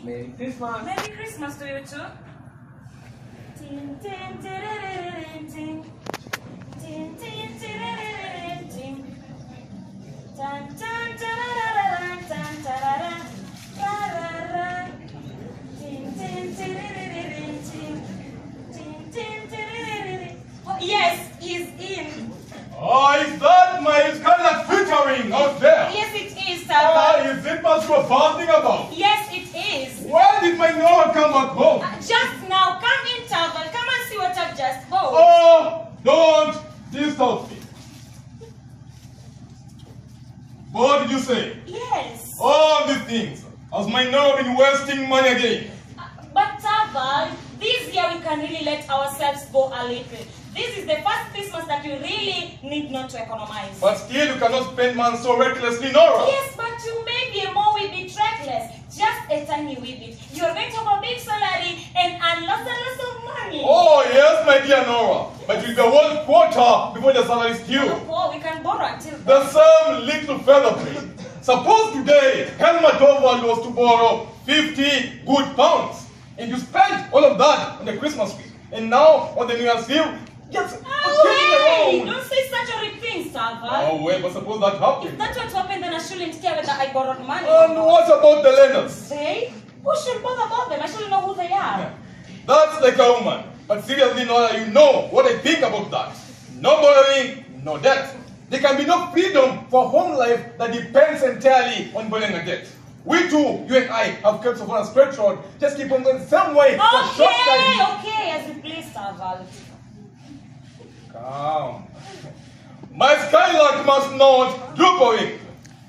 Merry Christmas. Merry Christmas to you too. Tin, tin, tin, tin, tin, tin, tin, tin. Tan, tan, tararara, tan, tarara, tarara. Tin, tin, tin, tin, tin, tin, tin. Oh, yes, he's in. Oh, is that my Scarlet featuring out there? Yes, it is, Saba. Is it what you were fasting about? Yes, it is. When did my Noah come back home? Just now, come in, Talbot. Come and see what I've just bought. Oh, don't disturb me. What did you say? Yes. All these things. Has my Noah been wasting money again? But Talbot, this year we can really let ourselves go a little. This is the first Christmas that we really need not to economize. But still, you cannot spend money so recklessly, Nora. Yes, but you may be more wee bit reckless. Just a tiny wee bit. You're going to have a big salary and lots and lots of money. Oh, yes, my dear Nora. But you'll be a whole quarter before the salary is due. Oh, we can borrow until then. The same little feather play. Suppose today, Helmut Overall was to borrow 50 good pounds. And you spent all of that on the Christmas week. And now, on the New Year's Eve, just hey, don't say such horrid things, Talbot. Oh, well, but suppose that happened. If that's what happened, then I shouldn't care whether I borrowed money. And what about the lenders? They? Who should bother about them? I shouldn't know who they are. Yeah. That's like a woman. But seriously, Nora, you know what I think about that. No borrowing, no debt. There can be no freedom for home life that depends entirely on borrowing a debt. We too, you and I, have kept off on a straight road. Just keep on going the same way for a short time. Okay, as you please, Talbot. Calm. My skylark must not droop away.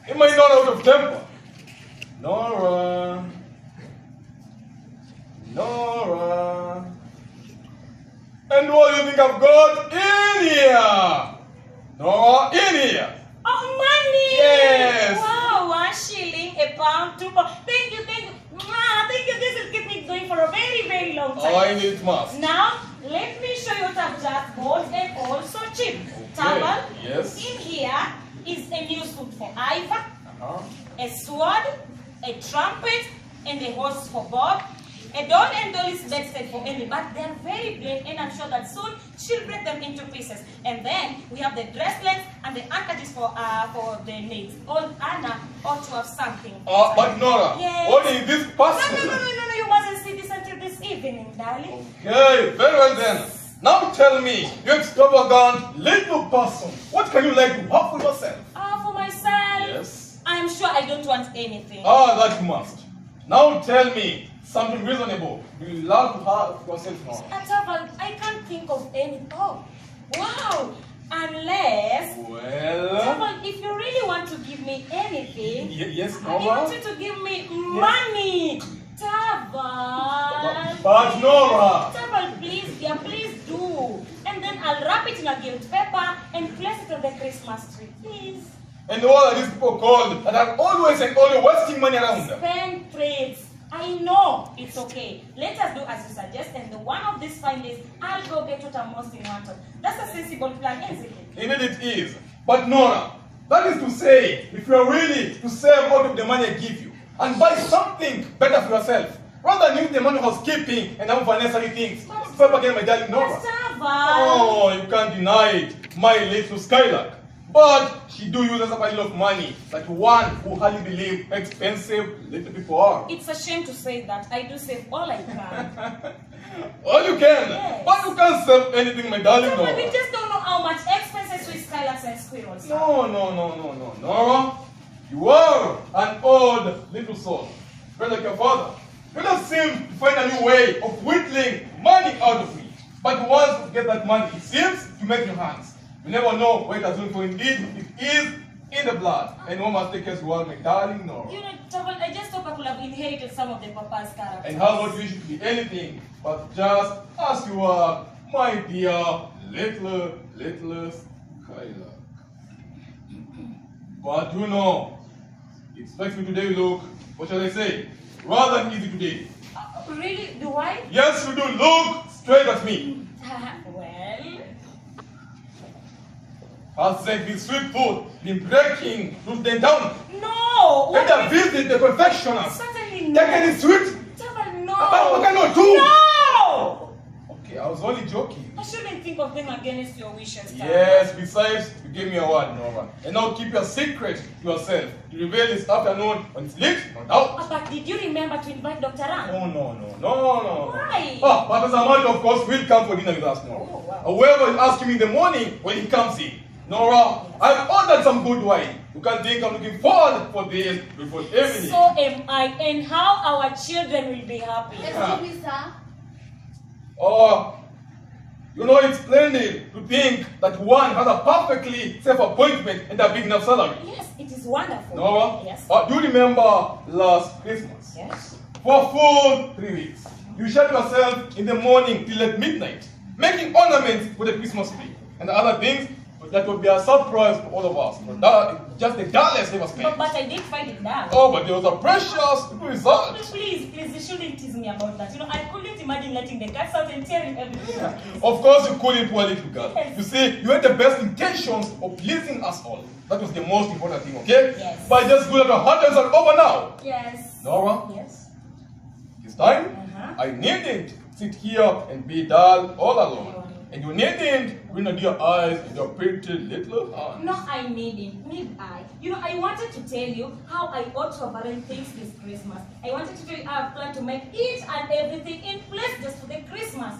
It might not out of temper. Nora. Nora. And what do you think I've got in here? Nora, in here. Oh, money! Yes. Wow, 1 shilling, a pound, 2 pounds. Thank you, thank you. Thank you. This will keep me going for a very, very long time. I need it must. Now, let me show you what I've just bought and also cheap. Talbot, Yes. in here is a new suit for Ivor, a sword, a trumpet, and a horse for Bob, a doll and dolly's bedstead for Amy, but they're very plain and I'm sure that soon she'll break them into pieces. And then we have the bracelets and the handkerchiefs for the nails. All Anna ought to have something. But Nora, Yes. what is this person? No, you mustn't see this until this evening, darling. Okay, very well then. Now tell me, you extravagant little person, what can you like to have for yourself? For myself? Yes. I'm sure I don't want anything. That you must. Now tell me something reasonable. You love to have yourself now. Talbot, I can't think of any. Oh, wow. Unless, Well. Talbot, if you really want to give me anything, yes, I Nora. want you to give me money. Talbot. But Nora. Talbot, please, dear, please do. And then I'll wrap it in a gilt paper and place it on the Christmas tree, please. And what are these people called that are always and always wasting money around them? Spend trades. I know it's okay. Let us do as you suggest, and the one of these fine days, I'll go get what I'm most in want of. That's a sensible plan, isn't it? Indeed it is. But Nora, that is to say, if you are really to save out of the money I give you and buy something better for yourself, rather than use the money for skipping and having for necessary things. Stop again, my darling Nora. Oh, you can't deny it, my little Skylark. But she do use a pile of money that one who hardly believe expensive little people are. It's a shame to say that. I do save all I can. All you can, yes. But you can't save anything, my darling Nora. We just don't know how much expenses with skylarks and squirrels. No, Nora. You are an old little soul, just like your father. You just seem to find a new way of whittling money out of me. But once you get that money, it seems to make your hands. You never know what it has done for indeed. It is in the blood. And one must take care as well, my darling Nora. You know, Talbot, I just hope I could have inherited some of the papa's characters. And how not wish you to be anything but just as you are, my dear little Skylark. But you know, it strikes me today, look, what shall I say, rather than easy today. Really? Do I? Yes, you do. Look straight at me. Well? Has like this sweet food been breaking through them down? No! Better visit the confectioner. Certainly Take not. any sweet What kind of two? No! Okay, I was only joking. I shouldn't think of them against your wishes. Yes, besides, you gave me a word, Nora. And now keep your secret to yourself. To reveal this afternoon when it's late, no doubt. But did you remember to invite Dr. Ram? Oh, no. Why? But as a matter of course, we'll come for dinner with us, Nora. Oh, wow. Whoever is asking me in the morning when he comes in. Nora, I've ordered some good wine. You can think I'm looking forward for this before evening. So am I. And how our children will be happy. Excuse me, sir. You know, it's splendid to think that one has a perfectly safe appointment and a big enough salary. Yes, it is wonderful. Nora, Yes. do you remember last Christmas? Yes. For a full 3 weeks, you shut yourself in the morning till at midnight, making ornaments for the Christmas tree and other things that would be a surprise to all of us. Just the dullest ever spent. But I did find it down. Oh, but there was a precious result. Please, you shouldn't tease me about that. You know, I couldn't imagine letting the cats out and tearing everything. Of course you couldn't, poor little girl. Yes. You see, you had the best intentions of pleasing us all. That was the most important thing, okay? Yes. But just good that your hot days are over now. Yes. Nora, Yes. it's time. Uh-huh. I needn't sit here and be dull all alone. And you needn't grin at your eyes with your pretty little hands. No, I needn't. Need I? You know, I wanted to tell you how I ought to arrange things this Christmas. I wanted to tell you I have planned to make each and everything in place just for the Christmas.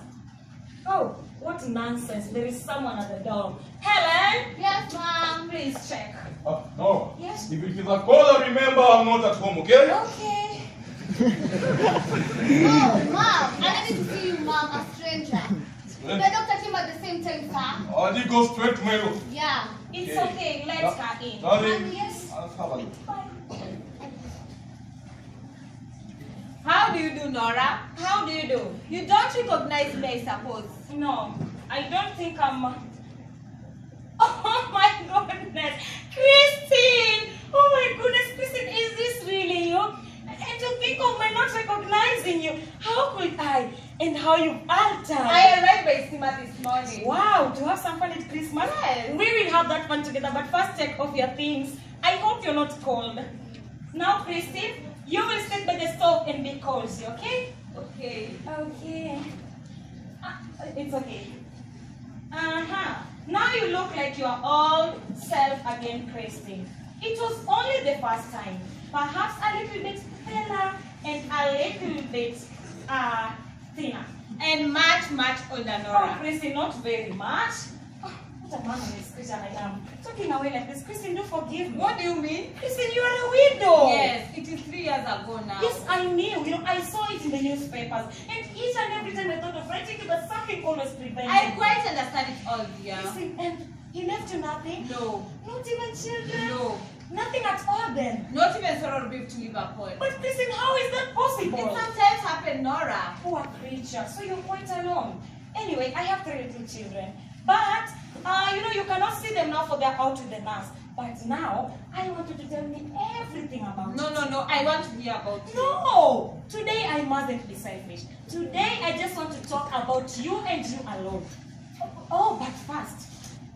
Oh, what nonsense. There is someone at the door. Helen? Yes, ma'am. Please check. No. Yes. If it is a caller, remember I'm not at home, okay? Okay. Oh, ma'am. I need to see you, ma'am, a stranger. The doctor came at the same time, sir. Oh, he goes straight to my room. Yeah. It's okay. Let her in. Darling, Yes. I'll have a look. Bye. How do you do, Nora? How do you do? You don't recognize me, I suppose. No, I don't think I'm... Oh my goodness! Christine! Oh my goodness, Christine, is this really you? And to think of my not recognizing you. How could I? And how you've altered. I arrived by steamer this morning. Wow, to have some fun at Christmas? Yes. We will have that fun together, but first take off your things. I hope you're not cold. Now, Christine, you will sit by the stove and be cozy, okay? Okay. Okay. It's okay. Now you look like you are all self again, Christine. It was only the first time. Perhaps a little bit paler and a little bit thinner. And much, much older, Oh, Nora. Christine, not very much. Oh, what a man of this creature I am. Talking away like this, Christine, do forgive me. What do you mean? Christine, you are a widow. Yes, it is 3 years ago now. Yes, I knew. You know, I saw it in the newspapers. And each and every time I thought of writing it, but something always prevented I me. quite understand it all, dear. Christine, and he left you nothing? No. Not even children? No. Nothing at all then? Not even sorrow beef to Liverpool. But Christine, how is that possible? It sometimes happens, Nora. Poor creature, so you're quite alone. Anyway, I have 3 little children. But, you know, you cannot see them now for they're out with the nurse. But now, I want you to tell me everything about No, it. no, no. I want to hear about you. No! Today I mustn't be selfish. Today I just want to talk about you and you alone. Oh, but first,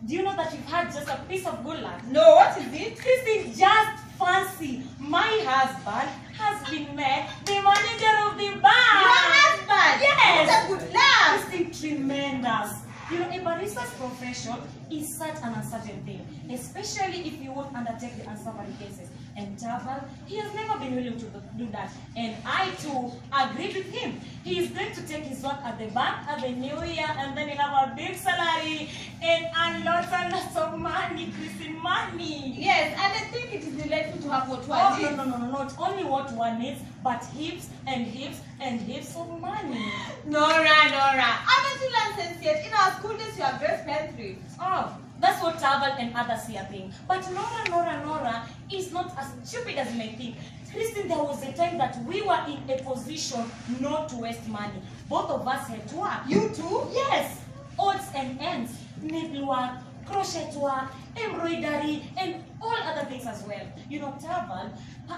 do you know that you've had just a piece of good luck? No, what is it? Christine, just fancy. My husband has been made the manager of the bar. Your husband? Yes. What a good luck. Christine, tremendous. You know, a barista's profession is such an uncertain thing, especially if you won't undertake the unsavory cases. And Taval, he has never been willing to do that. And I too agreed with him. He is going to take his work at the bank at the new year, and then he'll have a big salary and lots of money, Christine, money. Yes, and I think it is delightful to have what one Oh, needs. no, not only what one needs, but heaps and heaps and heaps of money. Nora. Haven't you learned sense yet? In our school days, you are very spendthrift. Oh, that's what Taval and others here think. But Nora is not as stupid as you may think. Christine, there was a time that we were in a position not to waste money. Both of us had to work. You too? Yes, odds and ends, needlework, crochet work, embroidery, and all other things as well. You know, Taval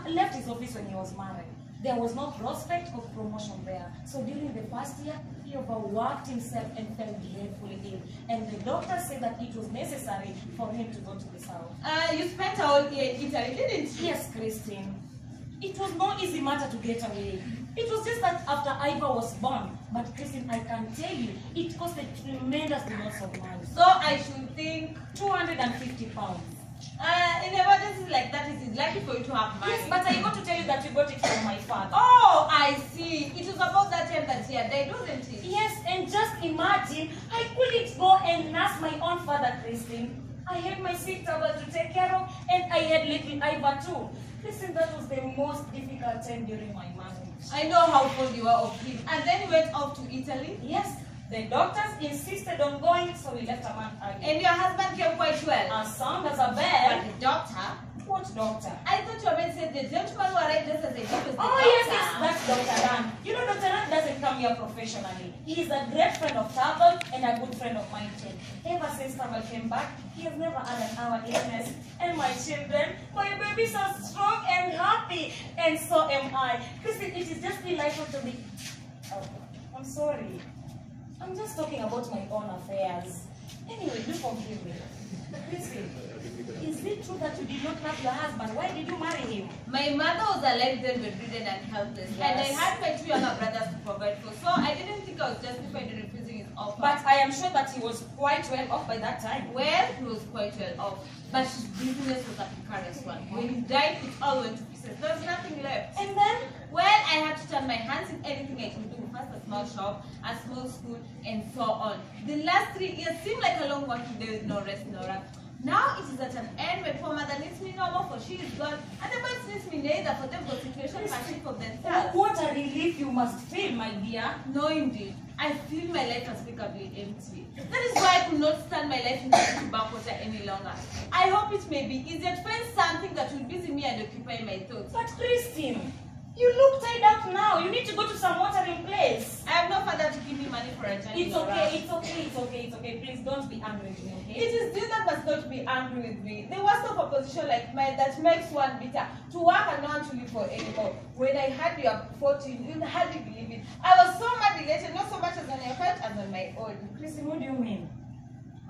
left his office when he was married. There was no prospect of promotion there. So during the first year, he overworked himself and fell dreadfully ill. And the doctor said that it was necessary for him to go to the south. You spent a whole year in Italy, didn't you? Yes, Christine. It was no easy matter to get away. It was just that after Ivor was born. But Christine, I can tell you, it cost a tremendous amount of money. So I should think 250 pounds. in emergencies like that, it is likely for you to have money. Yes, but I got to tell you that you got it from my father. Oh, I see. It was about that time that he had died, wasn't it? Yes, and just imagine, I couldn't go and nurse my own father, Christine. I had my sick towel to take care of, and I had little Ivor too. Listen, that was the most difficult time during my marriage. I know how fond you are of him. And then you went off to Italy? Yes, the doctors insisted on going, so we left a month early. And your husband came quite well? As sound as a But bell. the doctor? What doctor? I thought you were meant to say the gentleman who arrived just as a gift was the Oh, doctor. yes, that's Dr. Dan. You know, Dr. Dan doesn't come here professionally. He's a great friend of Tavel and a good friend of mine too. Ever since Tavel came back, he has never had an hour illness. And my children, my babies are strong and happy. And so am I. Christine, it is just delightful to be... Oh, I'm sorry. I'm just talking about my own affairs. Anyway, do forgive me. Christine, is it true that you did not love your husband? Why did you marry him? My mother was alive then, bedridden and helpless. Yes. And I had my two younger brothers to provide for. So I didn't think I was justified in refusing his offer. But I am sure that he was quite well off by that time. Well, he was quite well off. But his business was a precarious one. When he died, it all went to pieces. There was nothing left. And then, well, I had to turn my hands in anything I could do. First a small shop, a small school, and so on. The last 3 years seemed like a long working day with no rest, Nora. Now it is at an end. My poor mother needs me no more, for she is gone. And the boys needs me neither, for they've got situations can think for themselves. what a relief you must feel, my dear. No, indeed. I feel my life unspeakably empty. That is why I could not stand my life in the backwater any longer. I hope it may be easier to find something that will busy me and occupy my thoughts. But Christine, you look tied up now. You need to go to some watering place. I have no father to give me money for a journey. It's okay, it's okay, it's okay, it's okay. Please don't be angry with me, okay? It is you that must not be angry with me. The worst of a position like mine that makes one bitter to work and not to live for anymore. When I heard you are 14, you'd hardly believe it. I was so much elated, not so much as on your part as on my own. Christine, what do you mean?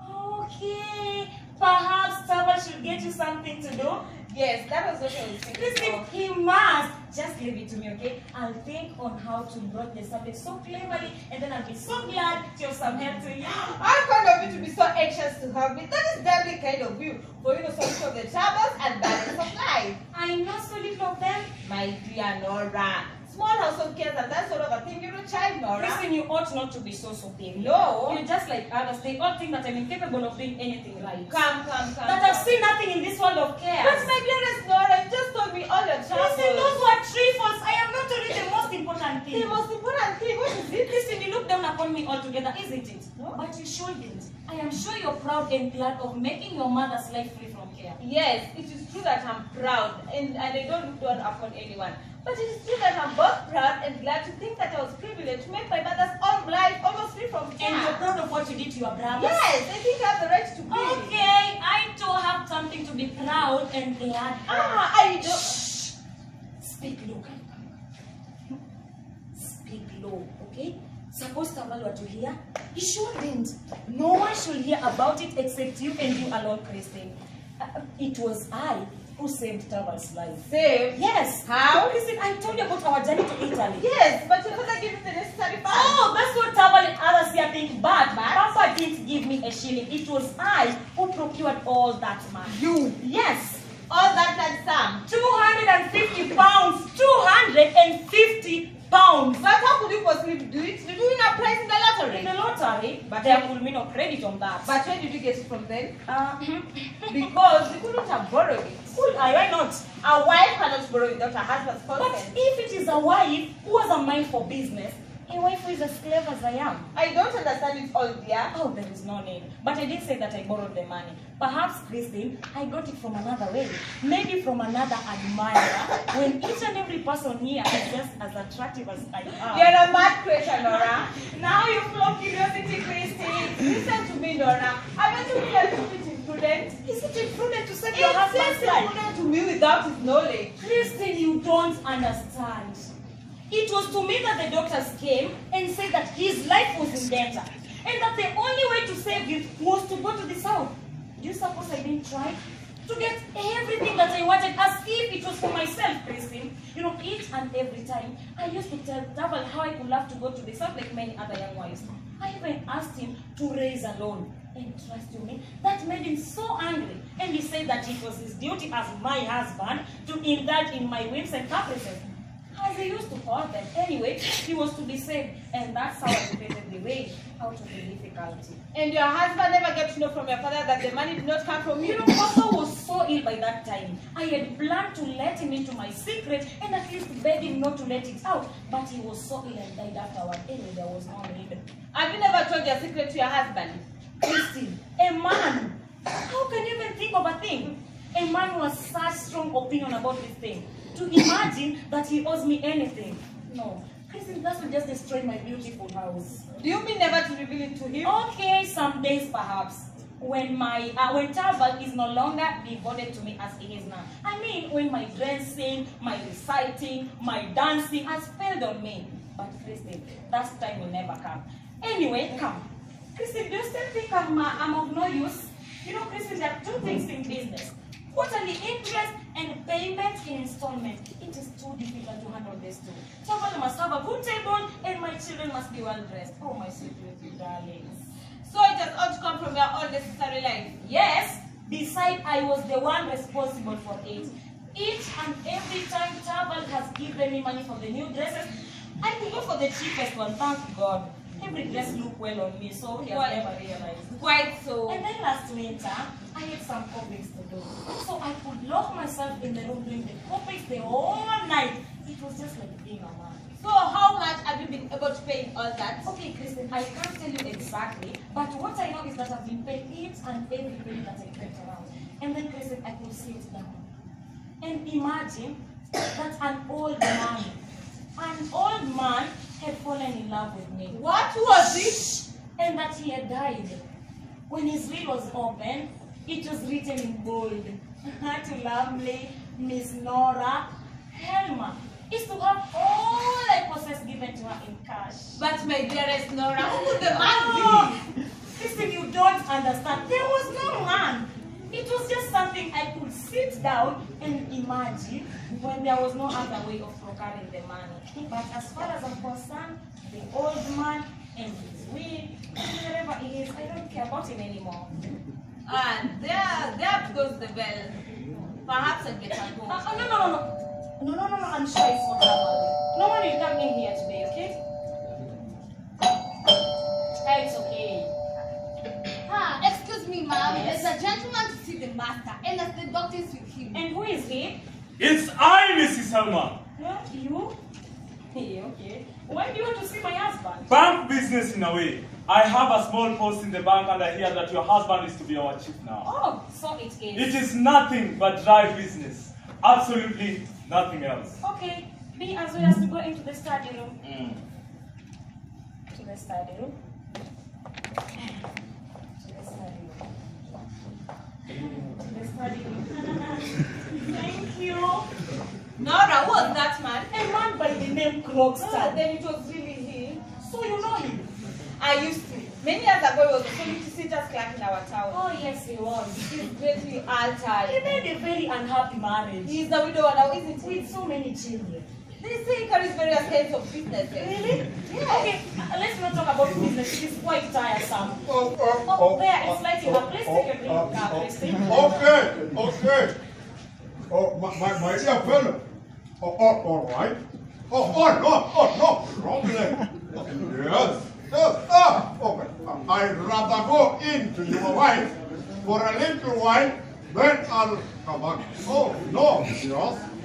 Okay, perhaps Tavel should get you something to do. Yes, that was what I was thinking Christine, of. he must. Just leave it to me, okay? I'll think on how to broach the subject so cleverly, and then I'll be so glad to have some help to you. How kind of you to be so anxious to help me. That is doubly kind of you. For you to solution of the troubles and burdens of life. I know so little of them. My dear Nora. Small household cares and that sort of a thing, you're a child, Nora. Christine, you ought not to be so superior. No. You're just like others. They all think that I'm incapable of doing anything right. Come. That I've seen nothing in this world of care. But my dearest Nora, you just told me all your troubles. Christine, those were trifles. I am not only the most important thing. The most important thing, what is it? Christine, you look down upon me altogether, isn't it? No. But you shouldn't. I am sure you're proud and glad of making your mother's life free from care. Yes, it is true that I'm proud and I don't look down upon anyone. But it is true that I'm both proud and glad to think that I was privileged to make my mother's own life almost free from care. And you're proud of what you did to your brothers? Yes, I think I have the right to be. Okay, I too have something to be proud and glad of. I don't. Shh. Speak low. Speak low, okay? Suppose Tavel were to hear, he shouldn't. No one should hear about it except you and you alone, Christine. It was I who saved Tavel's life. Saved? Yes. How? Christine, I told you about our journey to Italy. Yes, but your father gave me the necessary funds. Oh, that's what Tavel and others here think. But Papa didn't give me a shilling. It was I who procured all that money. You? Yes. All that had sum. 250 pounds. 250 pounds. But how could you possibly do it? Did you win a prize in the lottery? In the lottery, But there will be no credit on that. But where did you get it from then? Because You couldn't have borrowed it. why not? A wife cannot borrow without her husband's But consent. if it is a wife who has a mind for business, a wife who is as clever as I am. I don't understand it all, dear. Oh, there is no need. But I didn't say that I borrowed the money. Perhaps, Christine, I got it from another way. Maybe from another admirer. When each and every person here is just as attractive as I am. You're a mad creature, Nora. Now you flow curiosity, Christine. Listen to me, Nora. I want to be a little bit imprudent. Is it imprudent to save It your seems husband's life? imprudent to me without his knowledge. Christine, you don't understand. It was to me that the doctors came and said that his life was in danger. And that the only way to save him was to go to the south. Do you suppose I didn't try? to get everything that I wanted as if it was for myself, Christine. You know, each and every time, I used to tell Double how I would love to go to the South like many other young wives. I even asked him to raise a loan. And trust you me, that made him so angry. And he said that it was his duty as my husband to indulge in my whims and caprices. As he used to call them. Anyway, he was to be saved. And that's how I created the way out of the difficulty. And your husband never get to know from your father that the money did not come from you? You know, Papa was so ill by that time. I had planned to let him into my secret and at least beg him not to let it out. But he was so ill and died afterward. Anyway, there was no need. Have you never told your secret to your husband? Christine, a man. How can you even think of a thing? A man who has such strong opinion about this thing. To imagine that he owes me anything. No. Christine, that will just destroy my beautiful house. Do you mean never to reveal it to him? Okay, some days perhaps. When Tarbal is no longer devoted to me as he is now. I mean, when my dressing, my reciting, my dancing has failed on me. But Christine, that time will never come. Anyway, come. Christine, do you still think I'm of no use? You know, Christine, there are two things in business. Quarterly interest and payment in installment. It is too difficult to handle this too. Tarbal must have a good table and my children must be well dressed. Oh, my sweet little darlings. So it has all to come from your own necessary life? Yes. Besides, I was the one responsible for it. Each and every time Tarbal has given me money for the new dresses, I could go for the cheapest one, thank God. Every dress looked well on me, so he has never realized. Quite so. And then last winter, I had some copies to do. So I could lock myself in the room doing the copies the whole night. It was just like being a man. So how much have you been able to pay in all that? Okay, Kristen, I can't tell you exactly, but what I know is that I've been paid each and every penny that I went around. And then, Kristen, I could sit down and imagine that an old man had fallen in love with me. What was it? And that he had died. When his will was open, it was written in bold. To lovely Miss Nora Helma is to have all I possess given to her in cash. But my dearest Nora, who could the man be? Listen, you don't understand. There was no man. It was just something I could sit down and imagine when there was no other way of procuring the money. But as far as I'm concerned, the old man and his will, wherever he is, I don't care about him anymore. And there goes the bell. Perhaps I'll get a go. No, I'm sure it's not happening. No one will come in here today, okay? It's okay. Excuse me, ma'am. Yes? There's a gentleman to see the master, and as the doctor is with him. And who is he? It's I, Mrs. Helma. Huh? You? Hey, okay. Why do you want to see my husband? Bank business in a way. I have a small post in the bank and I hear that your husband is to be our chief now. Oh, so it is. It is nothing but dry business. Absolutely nothing else. Okay, be as well as to go into the study room. To the study room. To the study room. Thank you. Nora, who was that man? A man by the name Crockstar. Then it was really he. So you know him? I used to. Many years ago, he was a solicitor's clerk in our town. Oh yes, he was. He's greatly He altered. made a very unhappy marriage. He's the widower now, isn't he? With so many children. They say he carries various kinds of business. Really? Yes. Okay, let's not talk about business. It is quite tiresome. There, it's lighting up. Let's take a drink, Christine. Okay. Oh, my dear fellow. All right. No problem. Yes. Okay. I'd rather go in to your wife for a little while, then I'll come back. Oh, no. Yes.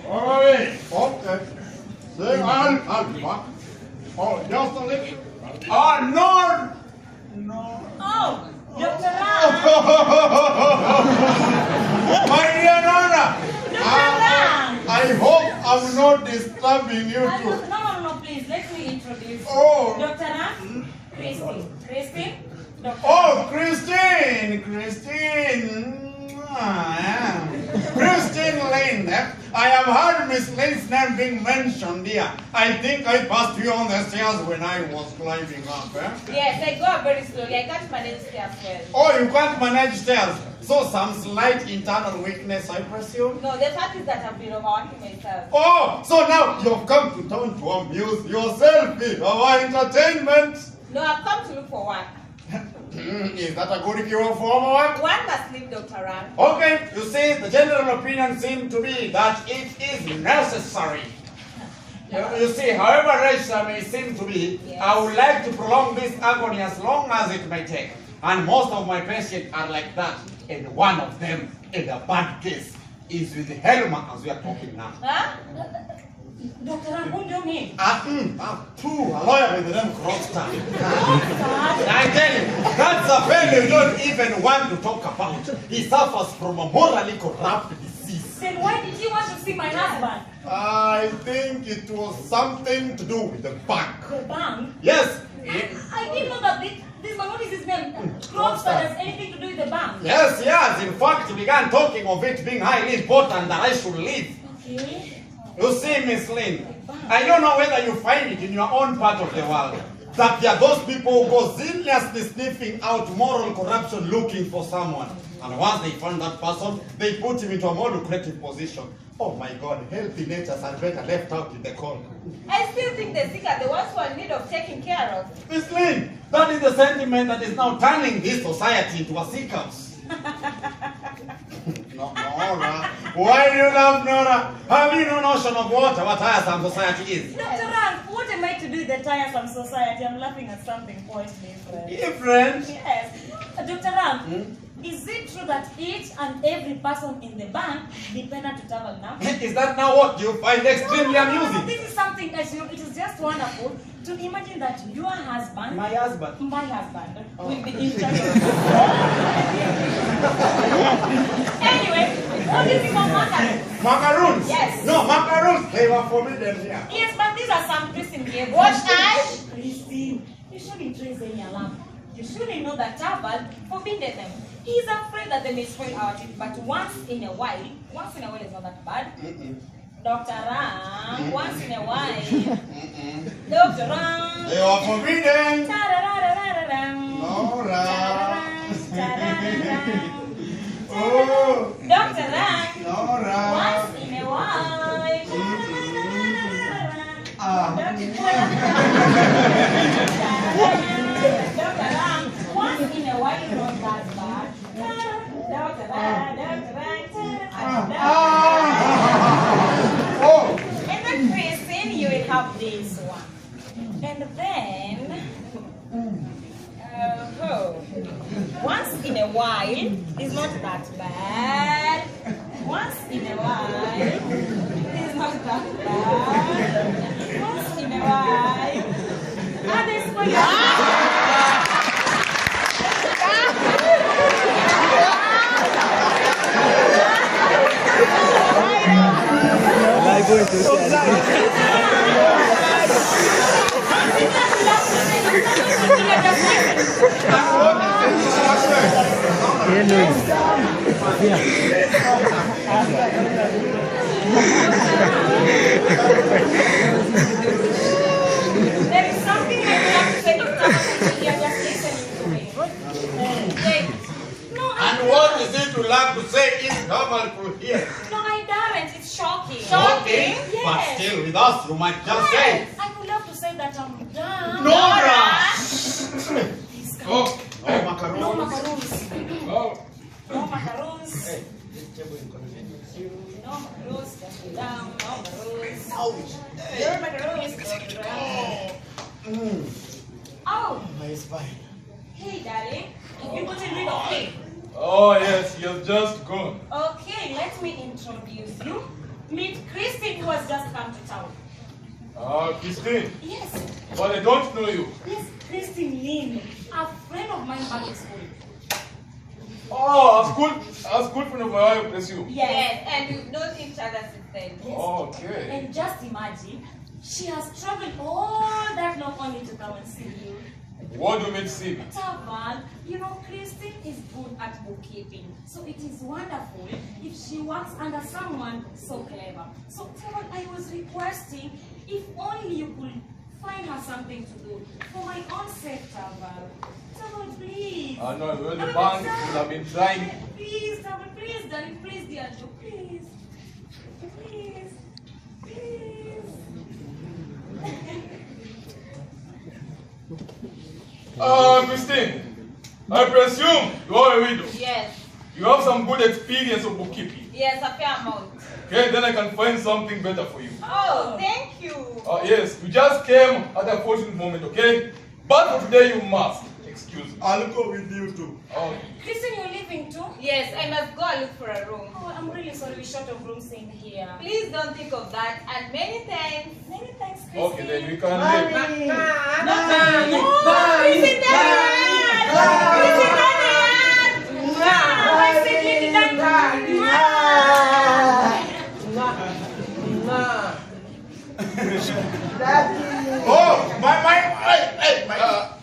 All right. Okay. Say, I'll be back. Oh, just a little. No. Oh, Dr. Ram. My dear Nana, Dr. Ram. I hope I'm not disturbing you too. No, please. Let me introduce you. Oh. Dr. Ram, Christine, Dr. Oh, Christine Lane. I have heard Miss Lane's name being mentioned here. I think I passed you on the stairs when I was climbing up, eh? Yes, I go up very slowly. I can't manage stairs well. Oh, you can't manage stairs. So some slight internal weakness, I presume? No, the fact is that I've been overworking myself. Oh, so now you've come to town to amuse yourself with our entertainment. No, I've come to look for work. Is that a good cure for homework? One must leave Dr. Ran. Okay, you see, the general opinion seems to be that it is necessary. You see, however rich I may seem to be, Yes. I would like to prolong this agony as long as it may take. And most of my patients are like that. And one of them, in a bad case, is with Helma as we are talking now. Huh? Dr. Ran, who do you mean? True, a lawyer with the name Crockstar. I tell you, that's a fellow you don't even want to talk about. He suffers from a morally corrupt disease. Then why did you want to see my husband? I think it was something to do with the bank. The bank? Yes. I didn't know that this man, what is his name? Crockstar has anything to do with the bank. Yes. In fact, he began talking of it being highly important that I should leave. Okay. You see, Miss Lynn, I don't know whether you find it in your own part of the world that there are those people who go zealously sniffing out moral corruption looking for someone. And once they find that person, they put him into a more lucrative position. Oh my God, healthy natures are better left out in the cold. I still think the sick are the ones who are in need of taking care of. Miss Lynn, that is the sentiment that is now turning this society into a sick house. Nora, why do you love Nora? Have you no notion of what a tiresome society is? Dr. Ran, what am I to do with the tiresome society? I'm laughing at something quite different. Different? Yes. Dr. Ran, is it true that each and every person in the bank dependent to travel now? Is that now what you find extremely amusing? This is something that it is just wonderful to imagine that your husband, My husband. will be in charge of Anyway, what do you think of macaroons? Macaroons? Yes. No, macaroons, they were forbidden here. Yes, but these are some Christian behaviors. What Ash? Christine, you shouldn't raise any alarm. You shouldn't know that travel forbidden them. He is afraid that they may spoil our teeth, but once in a while is not that bad. Dr. Ram, once in a while. Dr. Ram. They were forbidden. Ta-da-da-da-da-da-dam. Nora. Ta-da-da-da-da-dam. Oh. Dr. Ram, Nora. once in a while. Dr. Ram, once in a while is not that bad. Dr. Ram. Oh. And then Christine, you will have this one. And then, once in a while is not that bad. Once in a while is not that bad. Once in a while, and it's for There is something I would like to say to someone here just listening to me. No, And what is it you like to say is normal to hear? No, I daren't. It's shocking. Okay, Yes. but still with us, you might just say. Yes. I would love to say that I'm done. Nora! Oh, No macaroons. No macaroons. oh. No macaroons. No macaroons. Just go down. No macaroons. No macaroons. Just go down. Oh. Hey, darling. You got rid of me. Oh, yes, you've just gone. Okay, let me introduce you. Meet Christine, who has just come to town. Christine, Yes. but I don't know you. Yes, Christine Lin, a friend of mine back in school. Oh, a school friend of mine, I presume. Yes, and we've known each other since then. Okay. And just imagine, she has traveled all that long only to come and see you. What do you mean to see me? Tavan, you know, Christine is good at bookkeeping. So it is wonderful if she works under someone so clever. So Tavan, I was requesting if only you could find her something to do for my own sake, Tavan. Tavan, please. I know, well, the bank would have been trying. Please, Tavan, please, darling, please, dear Joe, please. Please. Please. Christine, I presume you are a widow. Yes. You have some good experience of bookkeeping. Yes, a fair amount. Okay, then I can find something better for you. Oh, thank you. Yes, you just came at a fortunate moment, okay? But for today you must. Excuse me. I'll go with you too. Oh. Christine, you're leaving too? Yes, I must go and look for a room. Oh, I'm really sorry we're short of rooms in here. Please don't think of that. And many thanks. Many thanks, Christine. Okay, then we can leave. Christine, Oh,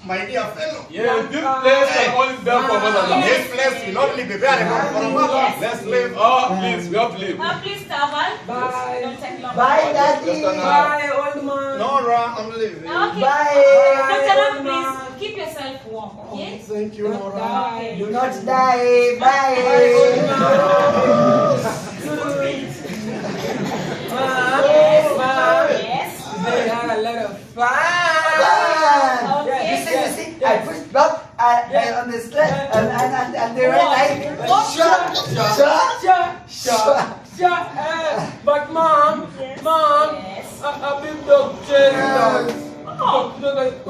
my dear fellow. Yeah, this place can only bear for one This place will only be bearable for a mother. Let's leave. Oh, please, we have to leave. please, Tavan. Bye. Don't take long. Bye, Daddy. Just an Bye, old man. Nora, I'm leaving. Okay. Bye. Dr. Ram, please keep yourself warm, okay? Thank you, Don't Nora. die. Okay. Do not die. Bye. Yes. They had a lot of fun. Okay. You see, I pushed back on the sled and they were like, But mom, Yes. mom, Yes. a big dog chased us. Oh. Dog like, It's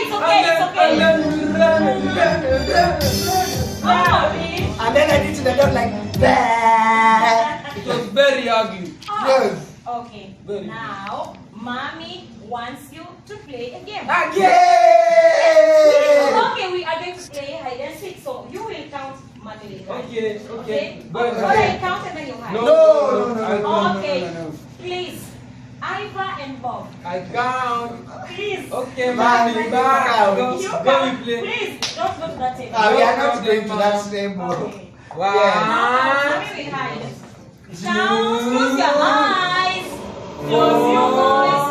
okay. and then we ran. Oh, really? and then I did to the dog like, bah. It was very ugly. Yes. Okay. Very. Now, mommy wants you to play a game. Yay! Okay, we are going to play hide and seek. So you will count manually. Okay, okay. Okay. But So I count and then you hide. No. Okay. Please, Iva and Bob. I count. Please. Okay, Mommy, mommy, count. go. You Go count. we play. Please, don't go to that table. We are not going to that same boat. Okay. One, Mommy will hide. Count. Close your eyes. Close your eyes. Close your eyes.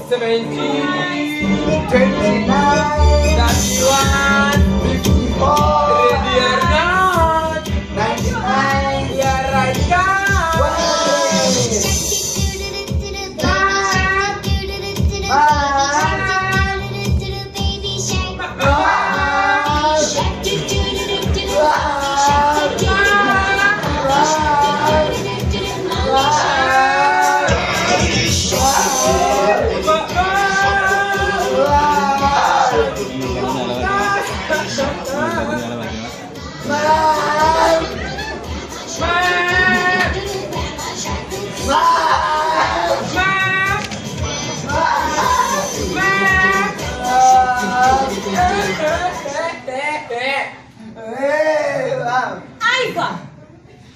17, 29, 31, 54, ready or not, 99, here I come. Iva.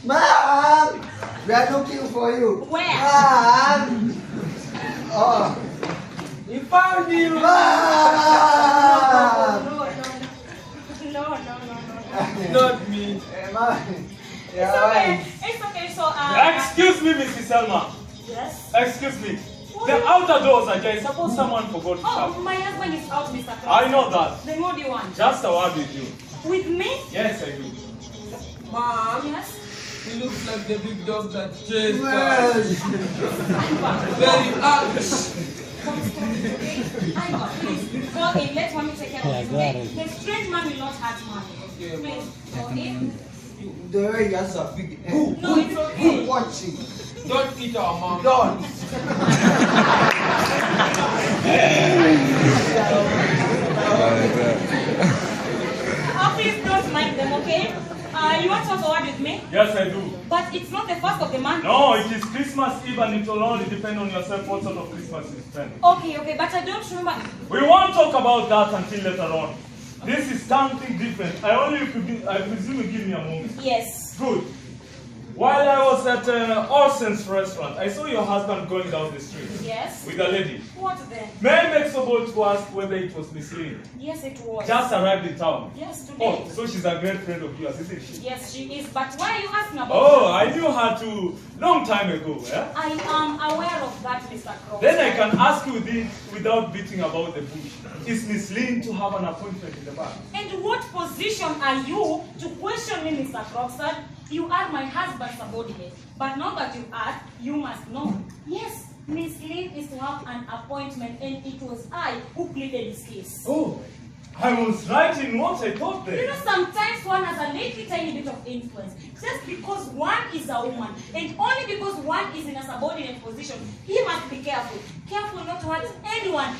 Mom, we are looking for you. Where? Mom. Oh. We found you. Mom. No. Not me. Mom. It's okay. It's okay. So, Excuse me, Mrs. Selma. yes. Excuse me. The outer doors are ajar. Suppose someone forgot to Oh, shut. my husband is out, Mr. Clark. I know that. Then what do you want? Just a word with you. With me? Yes, I do. Mom, Yes. he looks like the big dog that chased us. Yes. Very ugly. Iva, please go in. Let mommy take care of this. Okay? The strange man will not hurt mommy. Okay, Please go in. The way you are so big. No, it's okay. Watching. Don't eat our mom. Don't. Oh, please don't mind them, okay? You want to have a word with me? Yes, I do. But it's not the first of the month. No, it is Christmas Eve and it will only depend on yourself what sort of Christmas you spend. Okay, but I don't remember. We won't talk about that until later on. This is something different. I presume you give me a moment. Yes. Good. While I was at Olsen's restaurant, I saw your husband going down the street. Yes. With a lady. What then? May I make so bold to ask whether it was Miss Lin? Yes, it was. Just arrived in town. Yes, today. Oh, so she's a great friend of yours, isn't she? Yes, she is. But why are you asking about Oh, her? I knew her too long time ago. Eh? I am aware of that, Mr. Cross. Then I can ask you this without beating about the bush. Is Miss Lin to have an appointment in the bank? And what position are you to question me, Mr. Croxton? You are my husband's subordinate. But now that you asked, you must know. Yes, Miss Lin is to have an appointment, and it was I who pleaded his case. Oh, I was right in what I thought You there. know, sometimes one has a little tiny bit of influence. Just because one is a woman, and only because one is in a subordinate position, he must be careful. Careful not to hurt anyone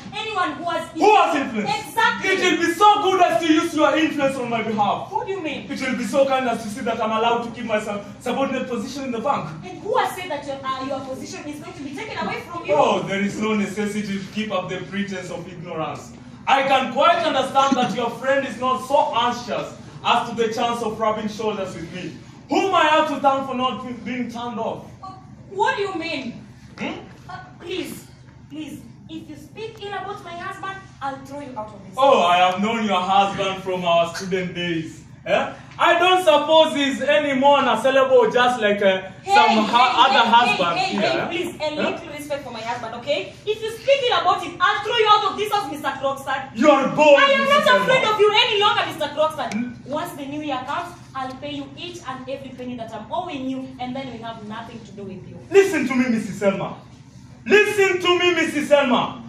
who has Who has influence? Exactly. It will be so good as to use your influence on my behalf. What do you mean? It will be so kind as to see that I'm allowed to keep my subordinate position in the bank. And who has said that your position is going to be taken away from you? Oh, there is no necessity to keep up the pretense of ignorance. I can quite understand that your friend is not so anxious as to the chance of rubbing shoulders with me, whom I have to thank for not being turned off. What do you mean? Please, if you speak ill about my husband, I'll throw you out of this. Oh, I have known your husband from our student days. Eh? I don't suppose he's any more unassailable just like other husbands here. Please, a little respect for my husband, okay? If you speak ill about him, I'll throw you out of this house, Mr. Croxton. You're bold. I am Mrs. not afraid Elma. of you any longer, Mr. Croxton. Once the new year comes, I'll pay you each and every penny that I'm owing you, and then we have nothing to do with you. Listen to me, Mrs. Selma. Listen to me, Mrs. Selma.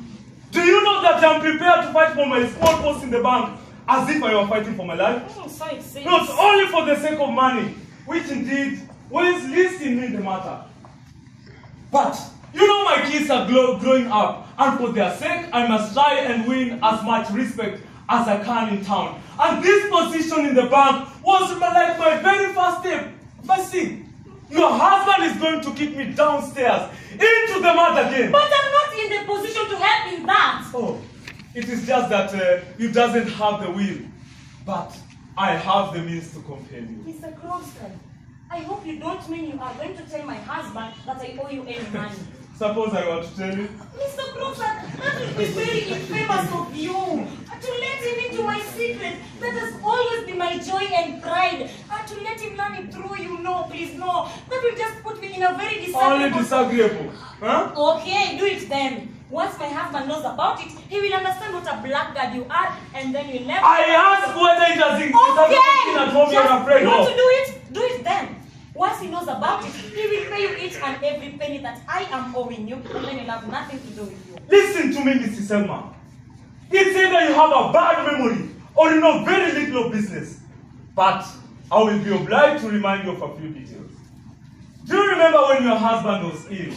Do you know that I'm prepared to fight for my small post in the bank as if I were fighting for my life? Oh, sorry to say Not this. only for the sake of money, which indeed weighs least in me the matter. But you know my kids are growing up, and for their sake, I must try and win as much respect as I can in town. And this position in the bank was like my very first step. But see, your husband is going to kick me downstairs into the mud again. But I'm not in the position to help in that. Oh, it is just that you doesn't have the will, but I have the means to compel you. Mr. Croxton, I hope you don't mean you are going to tell my husband that I owe you any money. Suppose I want to tell you. Mr. Croxton, that would be very infamous of you. To let him into my secret, that has always been my joy and pride. To let him learn it through you, no, please, no. That will just put me in a very Only disagreeable... disagreeable. Huh? Okay, do it then. Once my husband knows about it, he will understand what a blackguard you are, and then you'll never... I asked whether it has existed at home you're afraid you want of. to do it? Do it then. Once he knows about it, he will pay you each and every penny that I am owing you, and then you'll have nothing to do with you. Listen to me, Mrs. Selma. It's either you have a bad memory or you know very little of business. But I will be obliged to remind you of a few details. Do you remember when your husband was ill?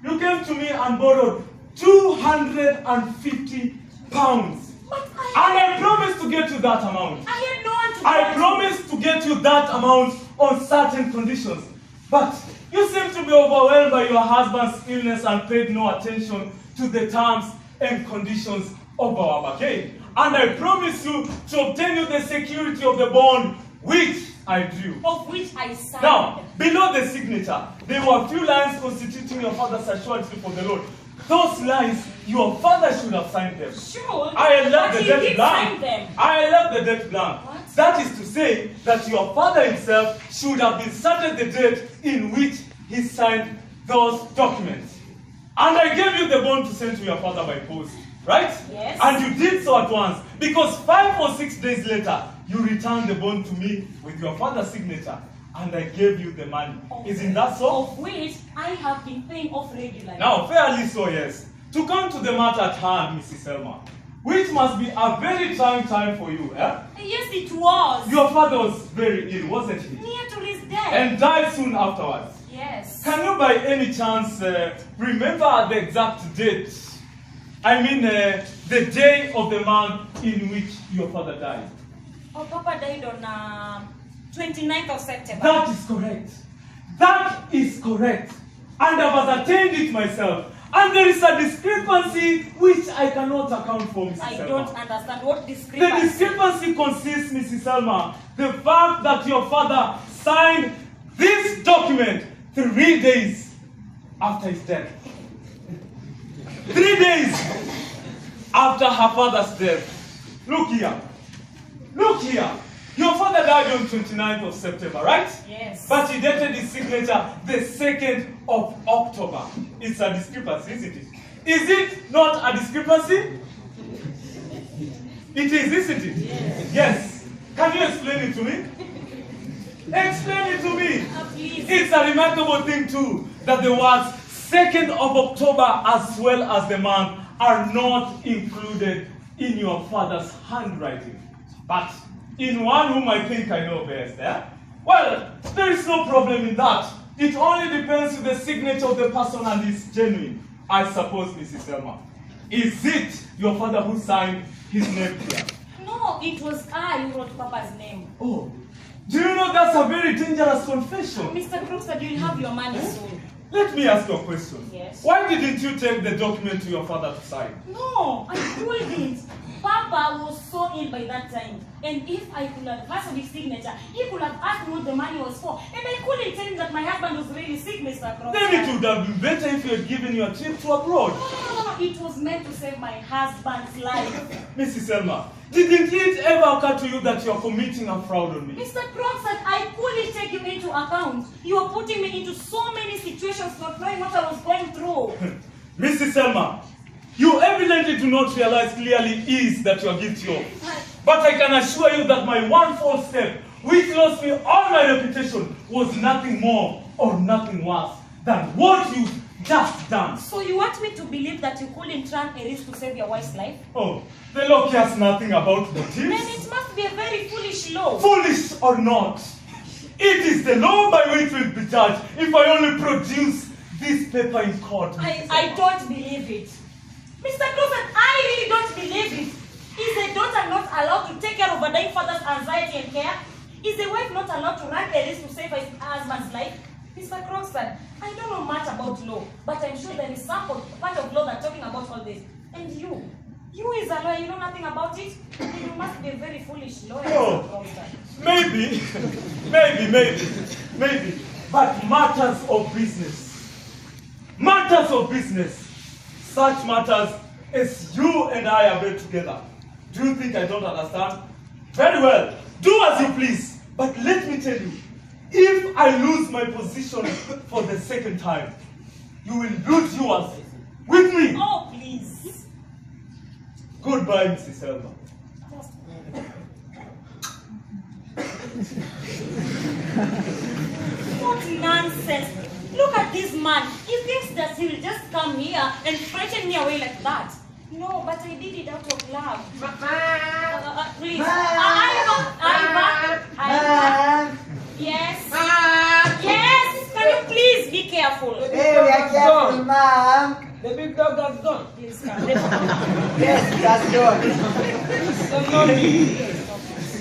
You came to me and borrowed 250 pounds. But And I promised to get you that amount. I had no one to I promised to get you that amount on certain conditions. But you seem to be overwhelmed by your husband's illness and paid no attention to the terms and conditions of our bargain. And I promise you to obtain you the security of the bond which I drew. Of which I signed. Now, below the signature, there were a few lines constituting your father's assurance for the loan. Those lines, your father should have signed them. Sure. I left but the he debt did blank. sign them. I left the debt blank. What? That is to say that your father himself should have inserted the date in which he signed those documents. And I gave you the bond to send to your father by post, right? Yes. And you did so at once, because 5 or 6 days later, you returned the bond to me with your father's signature, and I gave you the money. Isn't that so? Of which I have been paying off regularly. Now, fairly so, yes. To come to the matter at hand, Mrs. Selma, which must be a very trying time for you, eh? Yes, it was. Your father was very ill, wasn't he? Near to his death. And died soon afterwards. Yes. Can you by any chance remember the exact date? I mean, the day of the month in which your father died. Oh, Papa died on 29th of September. That is correct. That is correct. And I've ascertained it myself. And there is a discrepancy which I cannot account for, Mrs. I Selma. don't understand what The discrepancy. discrepancy consists, Mrs. Selma, the fact that your father signed this document 3 days after his death. 3 days after her father's death. Look here. Look here. Your father died on 29th of September, right? Yes. But he dated his signature the 2nd of October. It's a discrepancy, isn't it? Is it not a discrepancy? It is, isn't it? Yes. Can you explain it to me? Explain it to me. Please. It's a remarkable thing too that the words 2nd of October as well as the month are not included in your father's handwriting. But in one whom I think I know best, well, there is no problem in that. It only depends on the signature of the person and it's genuine. I suppose, Mrs. Selma. Is it your father who signed his name here? No, it was I who wrote Papa's name. Oh, do you know that's a very dangerous confession? Mr. Crooksford, you'll have your money soon. Let me ask you a question. Yes. Why didn't you take the document to your father to sign? No, I couldn't. Papa was so ill by that time. And if I could have asked for his signature, he could have asked me what the money was for. And I couldn't tell him that my husband was really sick, Mr. Crooksford. Then it would have been better if you had given your trip to abroad. No. It was meant to save my husband's life. Mrs. Selma, didn't it ever occur to you that you are committing a fraud on me? Mr. Crooksford, I couldn't take you into account. You are putting me into so many situations not knowing what I was going through. Mrs. Selma, you evidently do not realize clearly is that you are guilty of. But I can assure you that my one false step, which lost me all my reputation, was nothing more or nothing worse than what you just done. So you want me to believe that you couldn't run a risk to save your wife's life? Oh, the law cares nothing about motives. Then it must be a very foolish law. Foolish or not, it is the law by which we'll be judged if I only produce this paper in court. I don't believe it. Mr. Crooksford, I really don't believe it. Is a daughter not allowed to take care of a dying father's anxiety and care? Is the wife not allowed to run a risk to save her husband's life? Mr. Crooksford, I don't know much about law, but I'm sure there is some part of law that's talking about all this. And you is a lawyer, you know nothing about it? You must be a very foolish lawyer, Oh, Mr. Crooksford. maybe. But matters of business, such matters as you and I have read together. Do you think I don't understand? Very well, do as you please. But let me tell you, if I lose my position for the second time, you will lose yours with me. Oh, please. Goodbye, Mrs. Selma. What nonsense. Look at this man. He thinks that he will just come here and frighten me away like that. No, but I did it out of love. Please. Iva. Yes. Yes. Can you please be careful? Hey, we are careful, ma'am. The big dog has gone. Please come. Yes, that's good.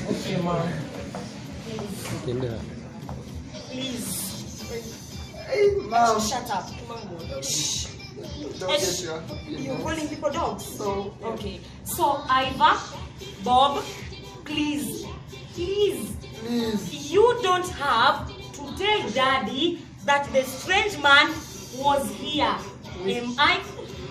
Okay, ma'am. Please. Hey, ma'am. Shut up. Shh. You're calling people dogs? No. Okay. So, Iva, Bob, please. Please. You don't have to tell Daddy that the strange man was here. Am I?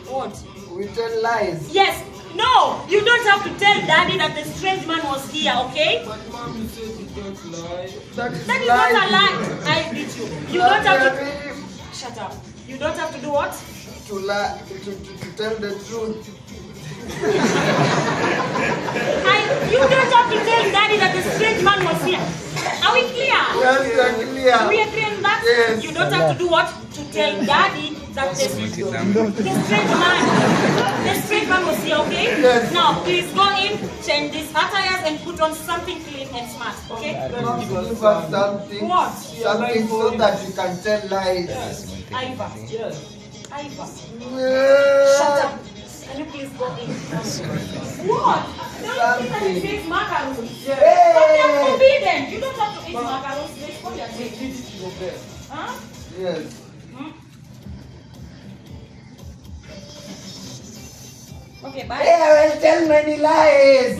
What? We tell lies. Yes. No, you don't have to tell Daddy that the strange man was here, okay? But mom, you said you don't lie. That is That is not a lies. lie. I beat you. You don't have to. Shut up. You don't have to do what? To lie, to tell the truth. You don't have to tell Daddy that the strange man was here. Are we clear? Yes, we are clear. We agree on that? Yes. You don't have to do what? To tell Daddy that the strange man was here, okay? Yes. Now, please go in, change these attires and put on something clean and smart, okay? Mom, give us something. What? Something so that you can tell lies. Iva. Yes. Iva. Yeah. Shut up. Can you please go in? What? Don't you think that it says macarons? Yeah. But they are forbidden. You don't have to eat macarons. They call your You did it your best. Huh? Yes. Okay, bye. Hey, I will tell many lies.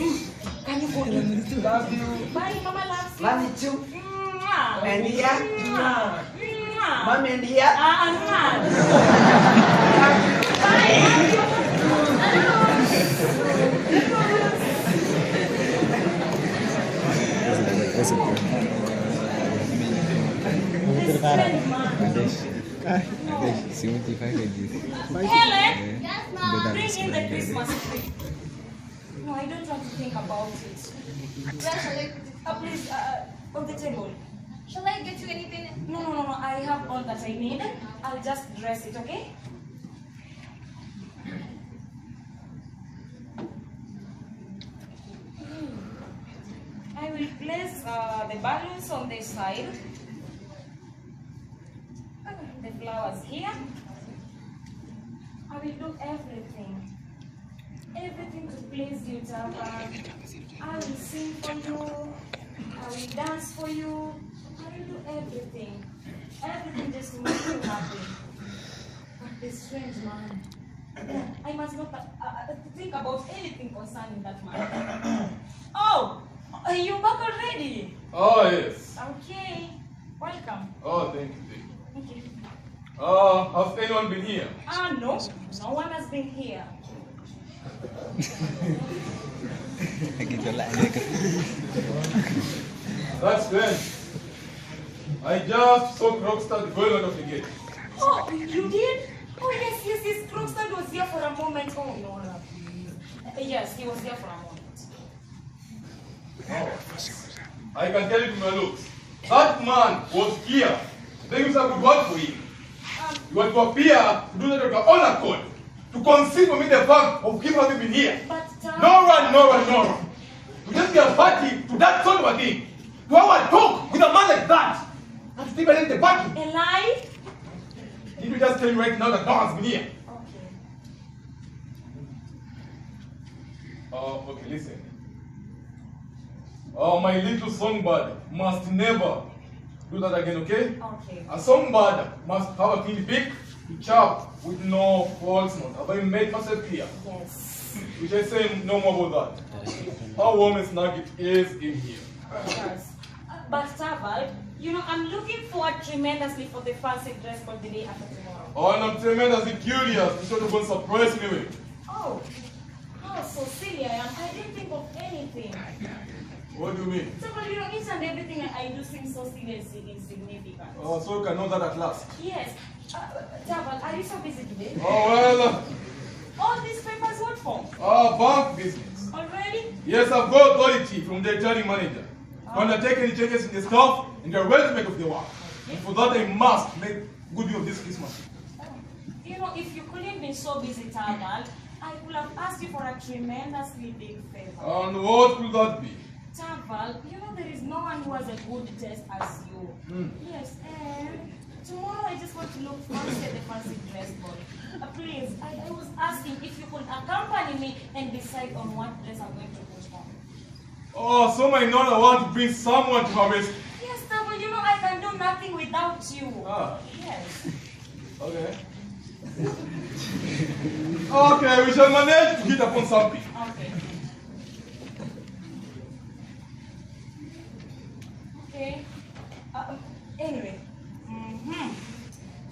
Can you go in? Love you. Bye, Mama loves you. Mommy too. Mwah. And here? Mwah. Mwah. Mommy and here? Mwah. Helen, Yes, Mom. bring in the Christmas tree. No, I don't want to think about it. Where shall I put it? Please, on the table. Shall I get you anything? No, I have all that I need. I'll just dress it, okay? I will place the balloons on this side. The flowers here. I will do everything. Everything to please you, Tava. I will sing for you. I will dance for you. I will do everything. Everything just to make you happy. But this strange man. I must not think about anything concerning that man. Oh! Are you back already? Oh, yes. Okay. Welcome. Oh, thank you. Thank you. Has anyone been here? No. No one has been here. That's strange. I just saw Rockstar going out of the gate. Oh, you did? Oh, yes. Krogstad was here for a moment. Oh, no, please. Yes, he was here for a moment. Oh. I can tell you from my looks. That man was here. There is a good word for him. You want to appear to do that of your own accord. To conceal from me the fact of him having been here. But, No. You just be a party to that sort of a thing. To have a talk with a man like that. And still at the party. a lie? Did you just tell me right now that no one's been here? Okay. Okay, listen. My little songbird must never do that again, okay? Okay. A songbird must have a clean beak to chirp with no false note. Have I made myself clear? Yes. We shall say no more about that. How warm and snug it is in here. Yes. But Taval, I'm looking forward tremendously for the fancy dress for the day after tomorrow. Oh, and I'm tremendously curious to sort of go surprise me with. Oh, so silly I am. I didn't think of anything. What do you mean? Taval, each and everything I do seems so seriously insignificant. Oh, so you can know that at last. Yes. Taval, are you so busy today? Oh, well, All these papers, what for? bank business. Already? Yes, I've got authority from the returning manager to undertake any changes in the staff and the arrangement of the work. And for that, I must make good use of this Christmas. If you couldn't be so busy, Taval, I could have asked you for a tremendously big favor. And what could that be? Taval, there is no one who has a good taste as you. Yes, and tomorrow I just want to look fancy at the fancy dress ball. Please, I was asking if you could accompany me and decide on what dress I'm going to put on. Oh, so my Nona want to bring someone to her rescue. Yes, Taval, I can do nothing without you. Yes. Okay. Okay, we shall manage to hit upon something. Okay. Okay. Anyway.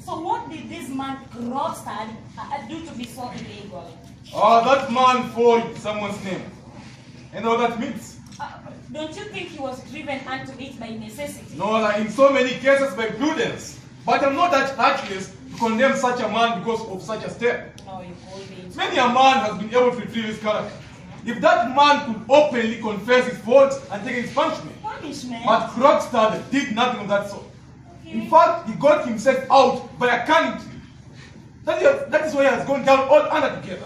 So what did this man Krogstad do to be so illegal? That man forged someone's name. You know what that means? Don't you think he was driven unto it by necessity? No, in so many cases by prudence. But I'm not that heartless to condemn such a man because of such a step. No, you couldn't. Many a man has been able to retrieve his character. If that man could openly confess his faults and take his punishment. Punishment? But Krogstad did nothing of that sort. Okay. In fact, he got himself out by a cunning trick. That is why he has gone down all under together.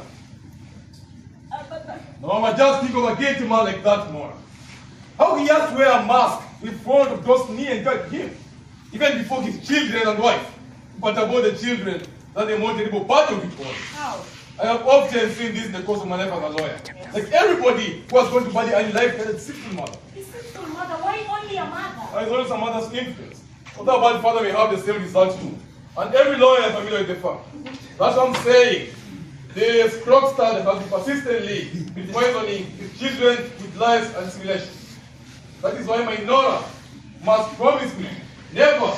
No, but just think of a guilty man like that, Mora. How he has to wear a mask in front of those near and dear to him, even before his children and wife. But about the children, that's the more terrible part of it all. How? I have often seen this in the course of my life as a lawyer. Yes. Like everybody who has gone to marry a life had a sinful mother. His sinful mother? Why only a mother? There is always a mother's influence. Without a bad father, we have the same results too. And every lawyer is familiar with the fact. That's what I'm saying. This Krogstad has been persistently been poisoning his children with lies and simulation. That is why my Nora must promise me never,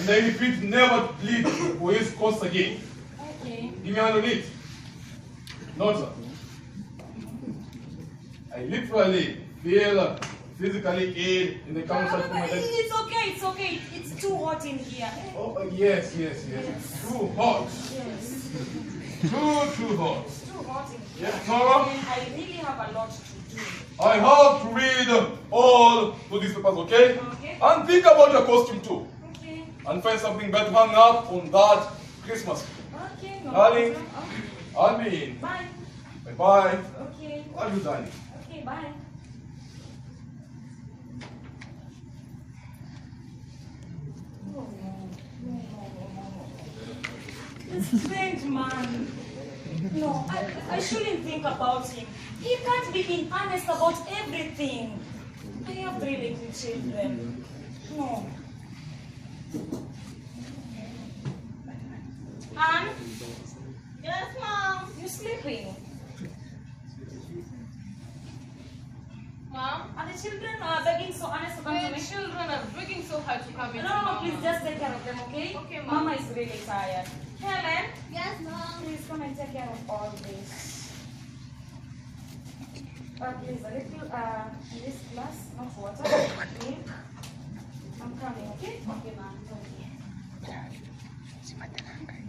and I repeat, never bleed for his cause again. Okay. Give me a hand on it. No, sir. I literally feel physically ill in the council for my life. It's okay, it's okay. It's too hot in here. Oh, yes. It's too hot. Yes. Too hot. It's too hot in here. Yes, Nora? And I really have a lot to do. I have to read all to these papers, okay? Okay. And think about your costume too. Okay. And find something better to hang up on that Christmas. Okay, no Darling. problem. Okay. I'll be in. Bye. Bye-bye. Okay. Love you, darling. Okay, bye. This strange man. No, I shouldn't think about him. He can't be being honest about everything. I have 3 little children. No. Anne? Yes, Mom. You sleeping? Mom, Are the children begging so honest to come to my me? children are working so hard to come in. No, please just take care of them, okay? Okay, Mom. Mama is really tired. Helen, Yes, Mom. please come and take care of all this. Please, a little, this glass, not water, milk. I'm coming, okay? Okay, Mom. Okay.